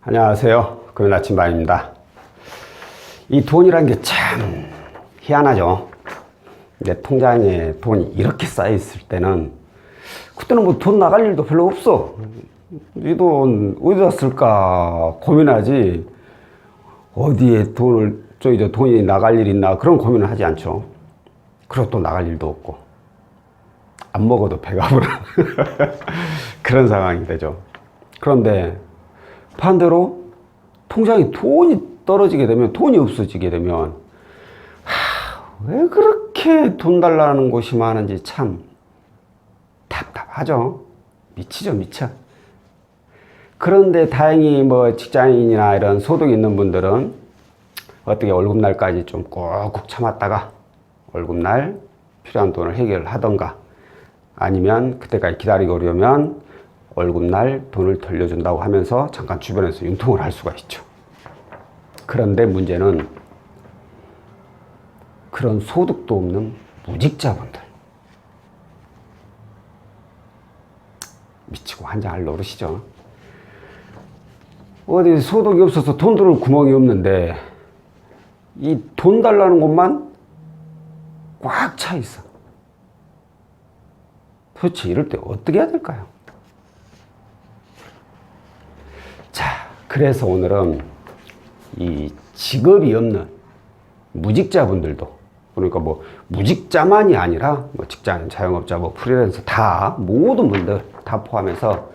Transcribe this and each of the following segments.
안녕하세요. 금요일 아침반입니다. 이 돈이라는 게 참 희한하죠. 내 통장에 돈이 이렇게 쌓여 있을 때는 그때는 뭐 돈 나갈 일도 별로 없어. 이 돈 어디다 쓸까 고민하지, 어디에 돈이 나갈 일 있나 그런 고민을 하지 않죠. 그리고 또 나갈 일도 없고 안 먹어도 배가 부르는 그런 상황이 되죠. 그런데 반대로 통장에 돈이 떨어지게 되면, 돈이 없어지게 되면 왜 그렇게 돈 달라는 곳이 많은지 참 답답하죠. 미치죠, 미쳐. 그런데 다행히 뭐 직장인이나 이런 소득이 있는 분들은 어떻게 월급날까지 좀 꾹꾹 참았다가 월급날 필요한 돈을 해결하던가, 아니면 그때까지 기다리고 그러면 월급날 돈을 돌려준다고 하면서 잠깐 주변에서 융통을 할 수가 있죠. 그런데 문제는 그런 소득도 없는 무직자분들, 미치고 환장할 노릇이죠. 어디 소득이 없어서 돈 들을 구멍이 없는데 이 돈 달라는 곳만 꽉 차 있어. 도대체 이럴 때 어떻게 해야 될까요? 자, 그래서 오늘은 이 직업이 없는 무직자분들도, 그러니까 뭐 무직자만이 아니라 뭐 직장인, 자영업자, 뭐 프리랜서 다, 모든 분들 다 포함해서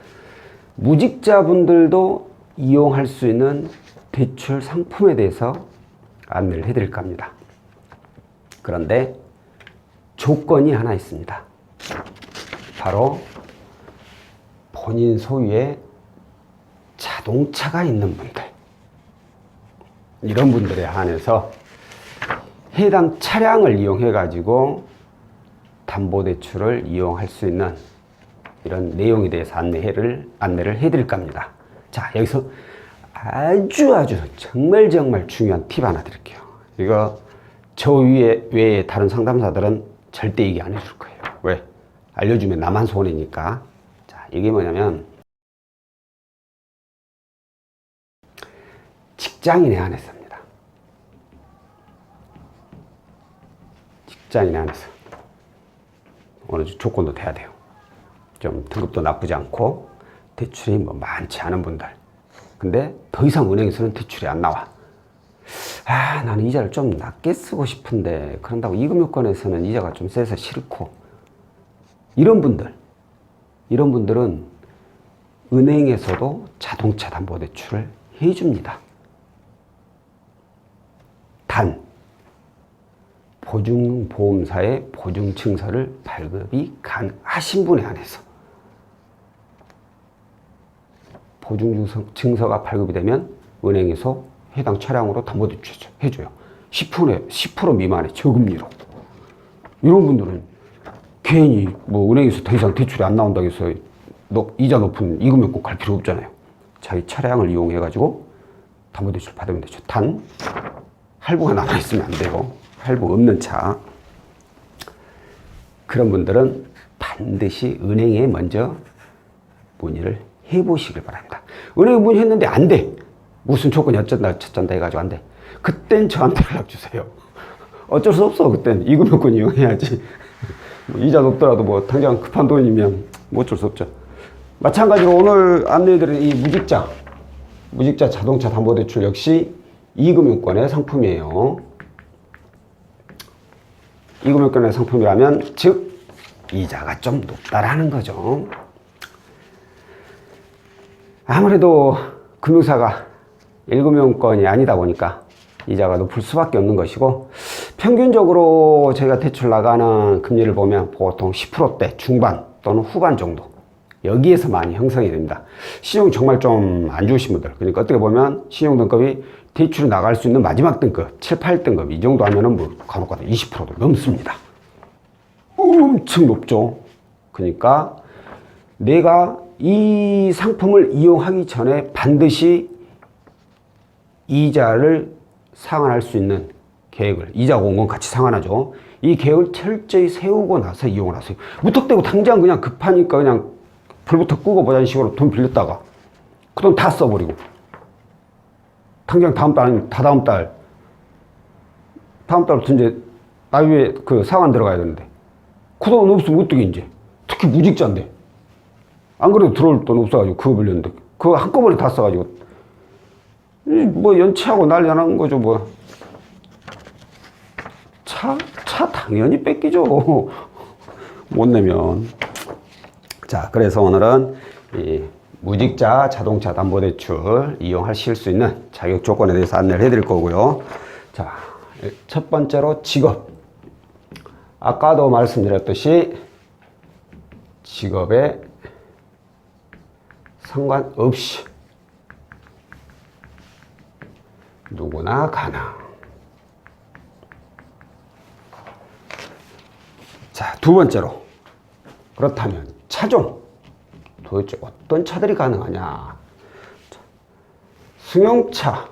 무직자분들도 이용할 수 있는 대출 상품에 대해서 안내를 해드릴까 합니다. 그런데 조건이 하나 있습니다. 바로 본인 소유의 자동차가 있는 분들, 이런 분들에 한해서 해당 차량을 이용해 가지고 담보대출을 이용할 수 있는 이런 내용에 대해서 안내를 해드릴까 합니다. 자, 여기서 아주 정말 중요한 팁 하나 드릴게요. 이거 저 외에 다른 상담사들은 절대 얘기 안 해줄 거예요. 왜? 알려주면 나만 손해니까. 자, 이게 뭐냐면 직장인에 한해서입니다. 직장인에 한해서 어느 조건도 돼야 돼요. 좀 등급도 나쁘지 않고 대출이 뭐 많지 않은 분들. 근데 더 이상 은행에서는 대출이 안 나와. 나는 이자를 좀 낮게 쓰고 싶은데 그런다고 이금융권에서는 이자가 좀 세서 싫고, 이런 분들은 은행에서도 자동차 담보대출을 해줍니다. 단 보증보험사의 보증증서를 발급이 가능하신 분에 한해서, 보증증서가 발급이 되면 은행에서 해당 차량으로 담보대출 해줘요. 10% 미만의 저금리로. 이런 분들은 괜히 뭐 은행에서 더 이상 대출이 안 나온다고 해서 이자 높은 이금융권 갈 필요 없잖아요. 자기 차량을 이용해 가지고 담보대출 받으면 되죠. 단 할부가 남아있으면 안 돼요. 할부 없는 차. 그런 분들은 반드시 은행에 먼저 문의를 해보시길 바랍니다. 은행에 문의했는데 안 돼. 무슨 조건이 어쩐다 해가지고 안 돼. 그땐 저한테 연락 주세요. 어쩔 수 없어. 그땐 이금융권 이용해야지. 뭐 이자 높더라도 뭐 당장 급한 돈이면 뭐 어쩔 수 없죠. 마찬가지로 오늘 안내해드린 이 무직자 자동차 담보대출 역시 이금융권의 상품이에요. 이금융권의 상품이라면 즉 이자가 좀 높다라는 거죠. 아무래도 금융사가 1금융권이 아니다 보니까 이자가 높을 수밖에 없는 것이고, 평균적으로 저희가 대출 나가는 금리를 보면 보통 10%대 중반 또는 후반 정도, 여기에서 많이 형성이 됩니다. 신용이 정말 좀 안 좋으신 분들, 그러니까 어떻게 보면 신용 등급이 대출이 나갈 수 있는 마지막 등급 7, 8등급 이 정도 하면은 뭐 간혹가다 20%도 넘습니다. 엄청 높죠. 그러니까 내가 이 상품을 이용하기 전에 반드시 이자를 상환할 수 있는 계획을, 이자 공건 같이 상환하죠. 이 계획을 철저히 세우고 나서 이용을 하세요. 무턱대고 당장 그냥 급하니까 그냥 불부터 끄고 보자는 식으로 돈 빌렸다가 그 돈 다 써버리고 당장 다음 달 아니면 다다음 달, 다음 달부터 이제 나위에 그 상환 들어가야 되는데 그 돈 없으면 어떻게 이제. 특히 무직자인데 안 그래도 들어올 돈 없어가지고 그거 빌렸는데 그거 한꺼번에 다 써가지고 뭐 연체하고 난리 나는 거죠 뭐. 차 당연히 뺏기죠. 못 내면. 자, 그래서 오늘은 이 무직자 자동차 담보대출 이용하실 수 있는 자격 조건에 대해서 안내를 해드릴 거고요. 자, 첫 번째로 직업. 아까도 말씀드렸듯이 직업에 상관없이 누구나 가능. 자, 두 번째로 그렇다면 차종. 도대체 어떤 차들이 가능하냐. 승용차.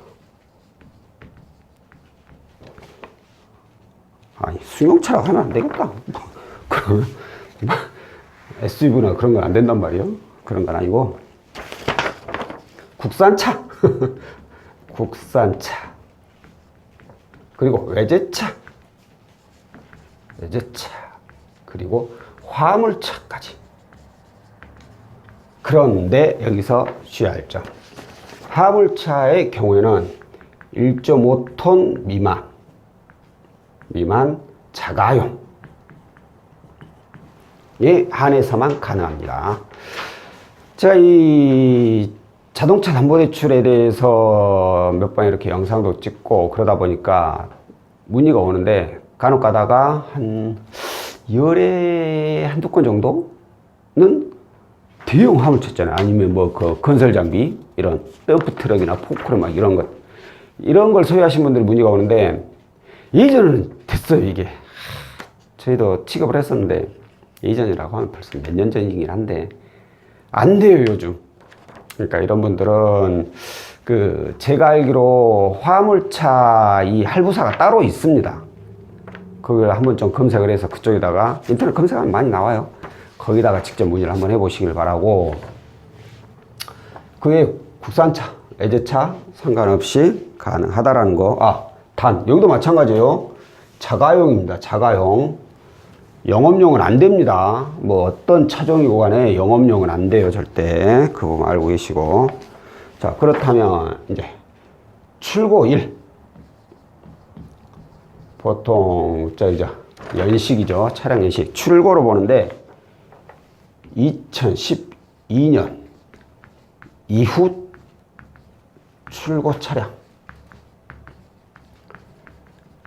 아니, 승용차라고 하면 안 되겠다. 그러면 SUV나 그런 건 안 된단 말이에요. 그런 건 아니고 국산차. 국산차. 그리고 외제차. 그리고 화물차까지. 그런데 여기서 주의해야 할 점. 화물차의 경우에는 1.5톤 미만 자가용에 한해서만 가능합니다. 제가 이 자동차 담보대출에 대해서 몇 번 이렇게 영상도 찍고 그러다 보니까 문의가 오는데 간혹 가다가 한 열에 한두 건 정도는 대형 화물차 있잖아요. 아니면 뭐 그 건설 장비, 이런 덤프 트럭이나 포크레인 막 이런 걸 소유하신 분들이 문의가 오는데 예전에는 됐어요, 이게. 저희도 취급을 했었는데 예전이라고 하면 벌써 몇 년 전이긴 한데 안 돼요, 요즘. 그러니까 이런 분들은 그 제가 알기로 화물차 이 할부사가 따로 있습니다. 그걸 한번 좀 검색을 해서 그쪽에다가 인터넷 검색하면 많이 나와요. 거기다가 직접 문의를 한번 해보시길 바라고. 그게 국산차, 외제차 상관없이 가능하다라는 거. 단 여기도 마찬가지예요. 자가용입니다. 자가용. 영업용은 안 됩니다. 뭐 어떤 차종이고 간에 영업용은 안 돼요, 절대. 그 부분 알고 계시고. 자, 그렇다면 이제 출고일. 보통 연식이죠. 차량 연식. 출고로 보는데 2012년 이후 출고 차량.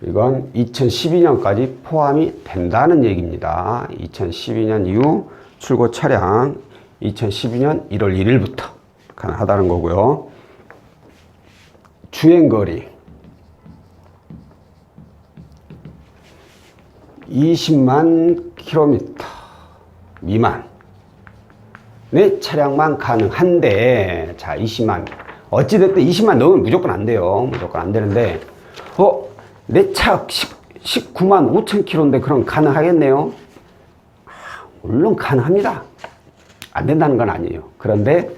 이건 2012년까지 포함이 된다는 얘기입니다. 2012년 이후 출고 차량 2012년 1월 1일부터 가능하다는 거고요. 주행거리 20만 킬로미터 미만의 차량만 가능한데, 자, 20만. 어찌됐든 20만 넘으면 무조건 안 돼요. 무조건 안 되는데, 내 차 19만 5천 킬로인데 그럼 가능하겠네요? 물론 가능합니다. 안 된다는 건 아니에요. 그런데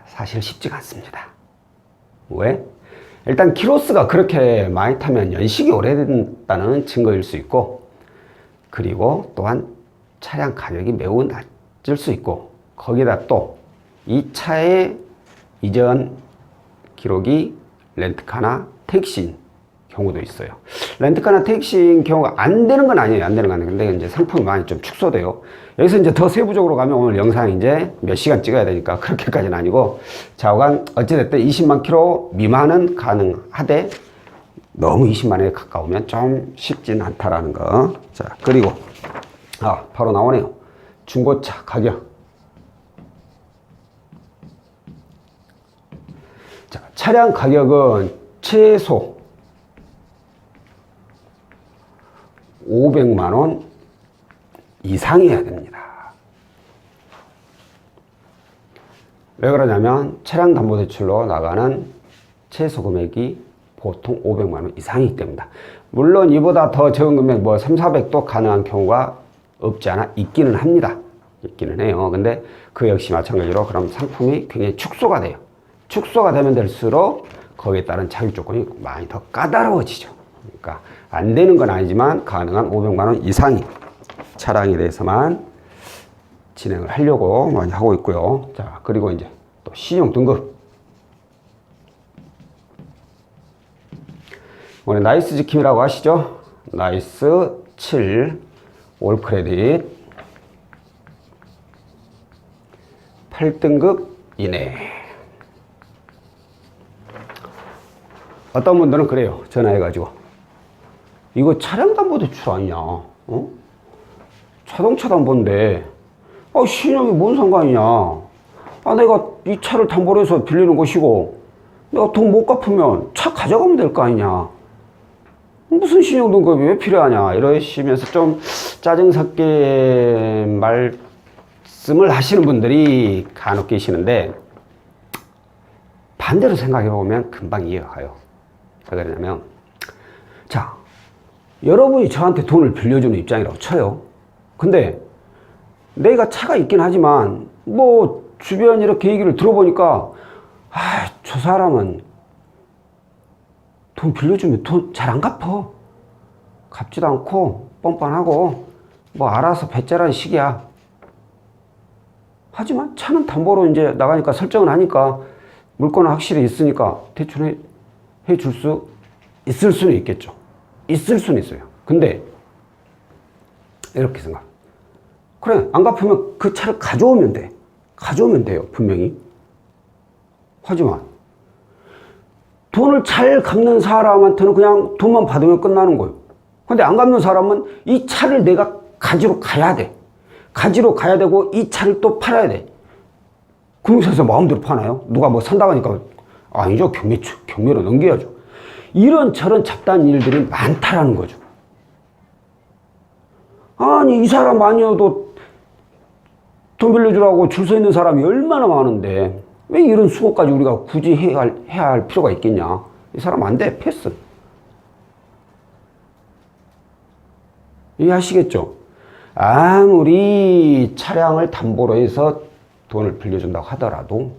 사실 쉽지가 않습니다. 왜? 일단 키로수가 그렇게 많이 타면 연식이 오래된다는 증거일 수 있고, 그리고 또한 차량 가격이 매우 낮을 수 있고, 거기다 또 이 차의 이전 기록이 렌트카나 택시인 경우도 있어요. 렌트카나 택시인 경우가 안 되는 건 아니에요. 안 되는 건 아니에요. 근데 이제 상품이 많이 좀 축소돼요. 여기서 이제 더 세부적으로 가면 오늘 영상 이제 몇 시간 찍어야 되니까 그렇게까지는 아니고, 좌우간 어찌됐든 20만 킬로 미만은 가능하되 너무 20만에 가까우면 좀 쉽진 않다라는 거. 자, 그리고 바로 나오네요. 중고차 가격. 자, 차량 가격은 최소 500만 원 이상이어야 됩니다. 왜 그러냐면 차량 담보대출로 나가는 최소 금액이 보통 500만 원 이상이기 때문이다. 물론 이보다 더 적은 금액 뭐 3, 400도 가능한 경우가 없지 않아 있기는 합니다. 있기는 해요. 근데 그 역시 마찬가지로 그럼 상품이 굉장히 축소가 돼요. 축소가 되면 될수록 거기에 따른 자격 조건이 많이 더 까다로워지죠. 그러니까 안 되는 건 아니지만 가능한 500만 원 이상의 차량에 대해서만 진행을 하려고 많이 하고 있고요. 자, 그리고 이제 또 신용 등급. 오늘 나이스 지킴이라고 하시죠? 나이스 7 올 크레딧 8등급 이내. 어떤 분들은 그래요. 전화해가지고 이거 차량 담보 대출 아니냐? 어? 자동차 담보인데 신용이 뭔 상관이냐? 내가 이 차를 담보로 해서 빌리는 것이고 내가 돈 못 갚으면 차 가져가면 될 거 아니냐? 무슨 신용 등급이 왜 필요하냐? 이러시면서 좀 짜증 섞게 말씀을 하시는 분들이 간혹 계시는데 반대로 생각해 보면 금방 이해가 가요. 왜 그러냐면, 자, 여러분이 저한테 돈을 빌려주는 입장이라고 쳐요. 근데 내가 차가 있긴 하지만 뭐 주변 이렇게 얘기를 들어보니까 저 사람은 돈 빌려주면 돈 잘 안 갚어. 갚지도 않고 뻔뻔하고 뭐 알아서 배째라는 식이야. 하지만 차는 담보로 이제 나가니까 설정을 하니까 물건은 확실히 있으니까 대출해 줄 수 있을 수는 있겠죠. 있을 수는 있어요. 근데 이렇게 생각. 그래, 안 갚으면 그 차를 가져오면 돼. 가져오면 돼요, 분명히. 하지만 돈을 잘 갚는 사람한테는 그냥 돈만 받으면 끝나는 거예요. 근데 안 갚는 사람은 이 차를 내가 가지러 가야 돼. 가지러 가야 되고 이 차를 또 팔아야 돼. 금융사에서 마음대로 파나요? 누가 뭐 산다고 하니까 아니죠. 경매로 넘겨야죠. 이런 저런 잡다한 일들이 많다라는 거죠. 아니 이 사람 아니어도 돈 빌려주라고 줄 서 있는 사람이 얼마나 많은데 왜 이런 수고까지 우리가 굳이 해야 할 필요가 있겠냐. 이 사람 안 돼. 패스. 이해하시겠죠? 아무리 차량을 담보로 해서 돈을 빌려준다고 하더라도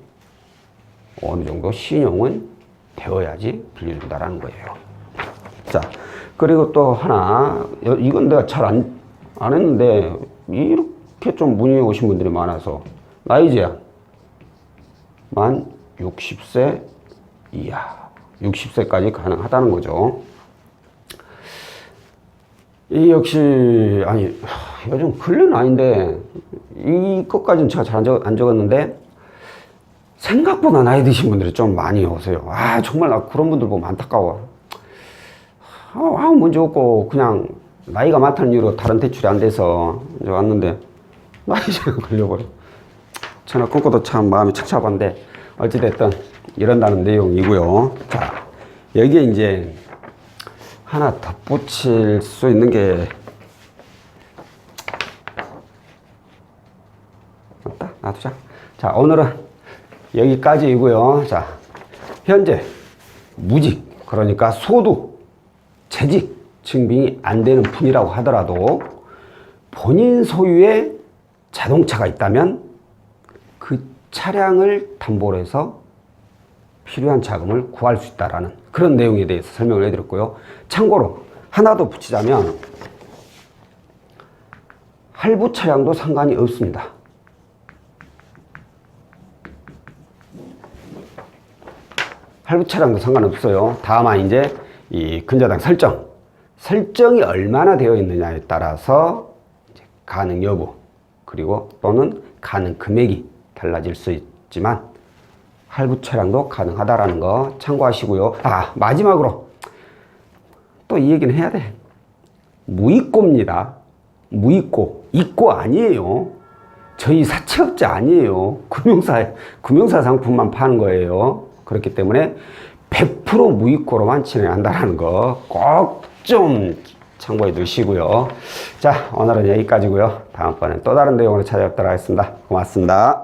어느 정도 신용은 되어야지 빌려준다라는 거예요. 자, 그리고 또 하나, 이건 내가 잘 안 했는데 이렇게 좀 문의 오신 분들이 많아서 나이 제한 만 60세 이하, 60세까지 가능하다는 거죠. 이 역시 아니 요즘 근래는 아닌데 이것까지는 제가 잘 안 적었는데 생각보다 나이 드신 분들이 좀 많이 오세요. 정말 나 그런 분들 보면 안타까워. 문제 없고 그냥 나이가 많다는 이유로 다른 대출이 안 돼서 이제 왔는데 나이 제한 걸려버려. 전화 끊고도 참 마음이 착잡한데 어찌됐든 이런다는 내용이고요. 자, 여기에 이제 하나 덧붙일 수 있는 게 없다? 놔두자. 자, 오늘은 여기까지이고요. 자, 현재 무직, 그러니까 소득, 재직 증빙이 안 되는 분이라고 하더라도 본인 소유의 자동차가 있다면 그 차량을 담보로 해서 필요한 자금을 구할 수 있다라는 그런 내용에 대해서 설명을 해드렸고요. 참고로 하나 더 붙이자면 할부 차량도 상관이 없습니다. 할부 차량도 상관없어요. 다만 이제 이 근저당 설정이 얼마나 되어 있느냐에 따라서 이제 가능 여부 그리고 또는 가능 금액이 달라질 수 있지만 할부 차량도 가능하다라는 거 참고하시고요. 마지막으로 또 이 얘기는 해야 돼. 무이꼬입니다. 무이꼬. 이꼬 아니에요. 저희 사채업자 아니에요. 금융사 상품만 파는 거예요. 그렇기 때문에 100% 무이꼬로만 진행한다는 거 꼭 좀 참고해 두시고요. 자, 오늘은 여기까지고요. 다음번엔 또 다른 내용으로 찾아뵙도록 하겠습니다. 고맙습니다.